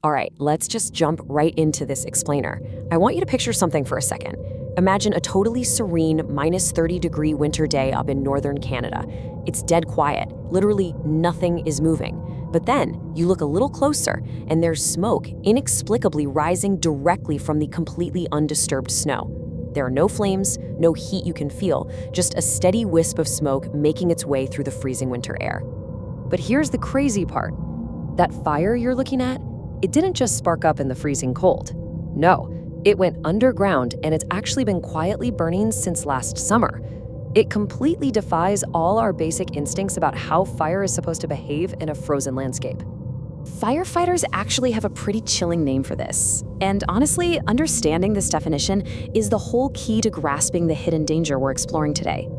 All right, let's just jump right into this explainer. I want you to picture something for a second. Imagine a totally serene -30-degree winter day up in northern Canada. It's dead quiet. Literally nothing is moving. But then you look a little closer and there's smoke inexplicably rising directly from the completely undisturbed snow. There are no flames, no heat you can feel, just a steady wisp of smoke making its way through the freezing winter air. But here's the crazy part. That fire you're looking at, it didn't just spark up in the freezing cold. No, it went underground and it's actually been quietly burning since last summer. It completely defies all our basic instincts about how fire is supposed to behave in a frozen landscape. Firefighters actually have a pretty chilling name for this. And honestly, understanding this definition is the whole key to grasping the hidden danger we're exploring today.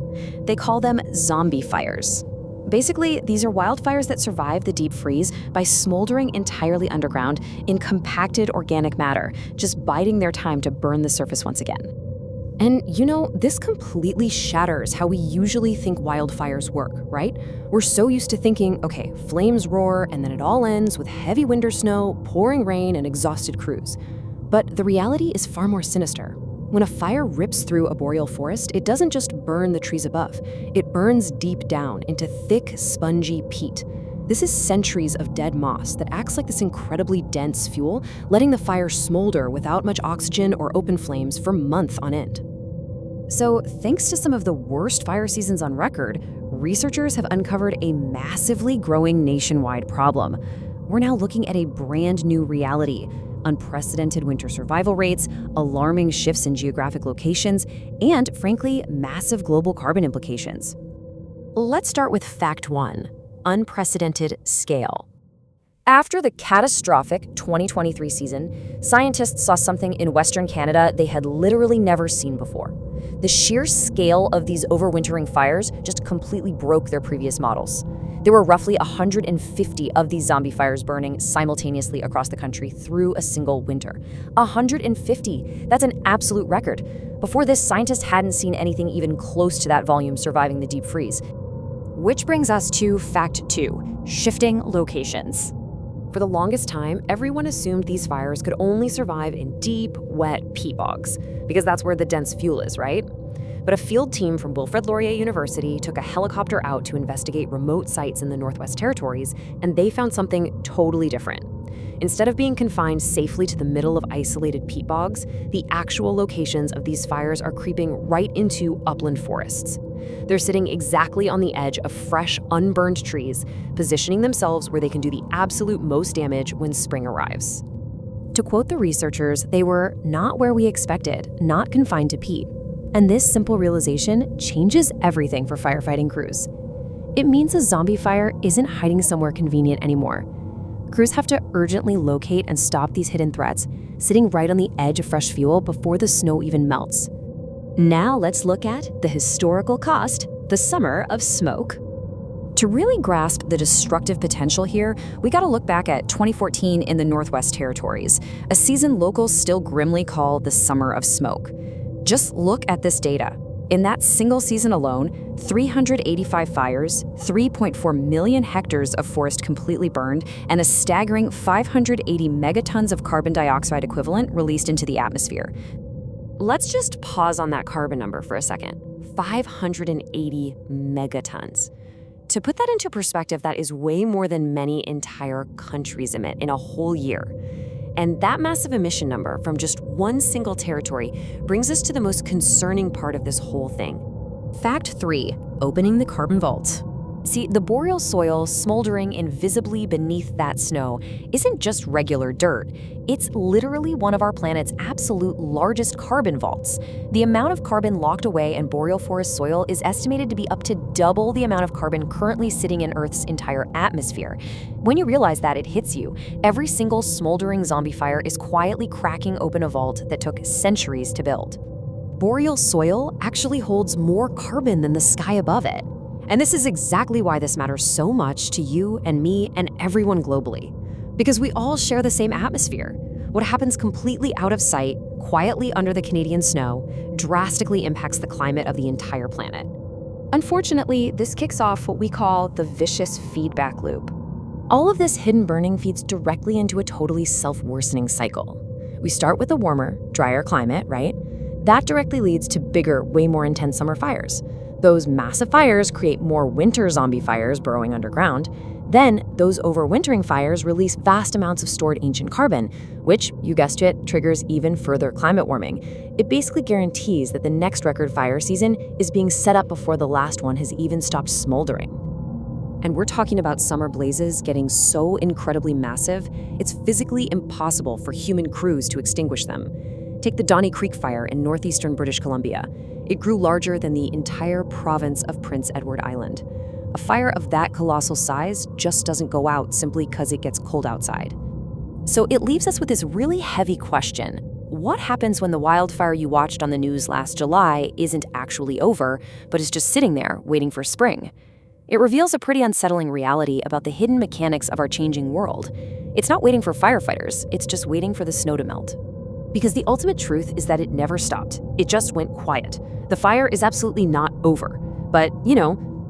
They call them zombie fires. Basically, these are wildfires that survive the deep freeze by smoldering entirely underground in compacted organic matter, just biding their time to burn the surface once again. And you know, this completely shatters how we usually think wildfires work, right? We're so used to thinking, okay, flames roar and then it all ends with heavy winter snow, pouring rain, and exhausted crews. But the reality is far more sinister. When a fire rips through a boreal forest, it doesn't just burn the trees above. It burns deep down into thick, spongy peat. This is centuries of dead moss that acts like this incredibly dense fuel, letting the fire smolder without much oxygen or open flames for months on end. So, thanks to some of the worst fire seasons on record, researchers have uncovered a massively growing nationwide problem. We're now looking at a brand new reality. Unprecedented winter survival rates, alarming shifts in geographic locations, and, frankly, massive global carbon implications. Let's start with fact one: unprecedented scale. After the catastrophic 2023 season, scientists saw something in Western Canada they had literally never seen before. The sheer scale of these overwintering fires just completely broke their previous models. There were roughly 150 of these zombie fires burning simultaneously across the country through a single winter. 150! That's an absolute record. Before this, scientists hadn't seen anything even close to that volume surviving the deep freeze. Which brings us to fact two: shifting locations. For the longest time, everyone assumed these fires could only survive in deep, wet peat bogs, because that's where the dense fuel is, right? But a field team from Wilfrid Laurier University took a helicopter out to investigate remote sites in the Northwest Territories, and they found something totally different. Instead of being confined safely to the middle of isolated peat bogs, the actual locations of these fires are creeping right into upland forests. They're sitting exactly on the edge of fresh, unburned trees, positioning themselves where they can do the absolute most damage when spring arrives. To quote the researchers, they were not where we expected, not confined to peat. And this simple realization changes everything for firefighting crews. It means a zombie fire isn't hiding somewhere convenient anymore. Crews have to urgently locate and stop these hidden threats, sitting right on the edge of fresh fuel before the snow even melts. Now let's look at the historical cost, the summer of smoke. To really grasp the destructive potential here, we gotta look back at 2014 in the Northwest Territories, a season locals still grimly call the Summer of Smoke. Just look at this data. In that single season alone, 385 fires, 3.4 million hectares of forest completely burned, and a staggering 580 megatons of carbon dioxide equivalent released into the atmosphere. Let's just pause on that carbon number for a second. 580 megatons. To put that into perspective, that is way more than many entire countries emit in a whole year. And that massive emission number from just one single territory brings us to the most concerning part of this whole thing. Fact 3: opening the carbon vault. See, the boreal soil smoldering invisibly beneath that snow isn't just regular dirt. It's literally one of our planet's absolute largest carbon vaults. The amount of carbon locked away in boreal forest soil is estimated to be up to double the amount of carbon currently sitting in Earth's entire atmosphere. When you realize that, it hits you. Every single smoldering zombie fire is quietly cracking open a vault that took centuries to build. Boreal soil actually holds more carbon than the sky above it. And this is exactly why this matters so much to you and me and everyone globally. Because we all share the same atmosphere. What happens completely out of sight, quietly under the Canadian snow, drastically impacts the climate of the entire planet. Unfortunately, this kicks off what we call the vicious feedback loop. All of this hidden burning feeds directly into a totally self-worsening cycle. We start with a warmer, drier climate, right? That directly leads to bigger, way more intense summer fires. Those massive fires create more winter zombie fires burrowing underground. Then, those overwintering fires release vast amounts of stored ancient carbon, which, you guessed it, triggers even further climate warming. It basically guarantees that the next record fire season is being set up before the last one has even stopped smoldering. And we're talking about summer blazes getting so incredibly massive, it's physically impossible for human crews to extinguish them. Take the Donny Creek Fire in northeastern British Columbia. It grew larger than the entire province of Prince Edward Island. A fire of that colossal size just doesn't go out simply because it gets cold outside. So it leaves us with this really heavy question. What happens when the wildfire you watched on the news last July isn't actually over, but is just sitting there waiting for spring? It reveals a pretty unsettling reality about the hidden mechanics of our changing world. It's not waiting for firefighters, it's just waiting for the snow to melt. Because the ultimate truth is that it never stopped. It just went quiet. The fire is absolutely not over. But,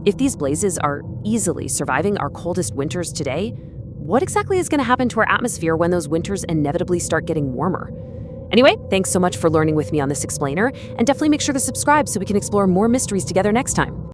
if these blazes are easily surviving our coldest winters today, what exactly is going to happen to our atmosphere when those winters inevitably start getting warmer? Anyway, thanks so much for learning with me on this explainer, and definitely make sure to subscribe so we can explore more mysteries together next time.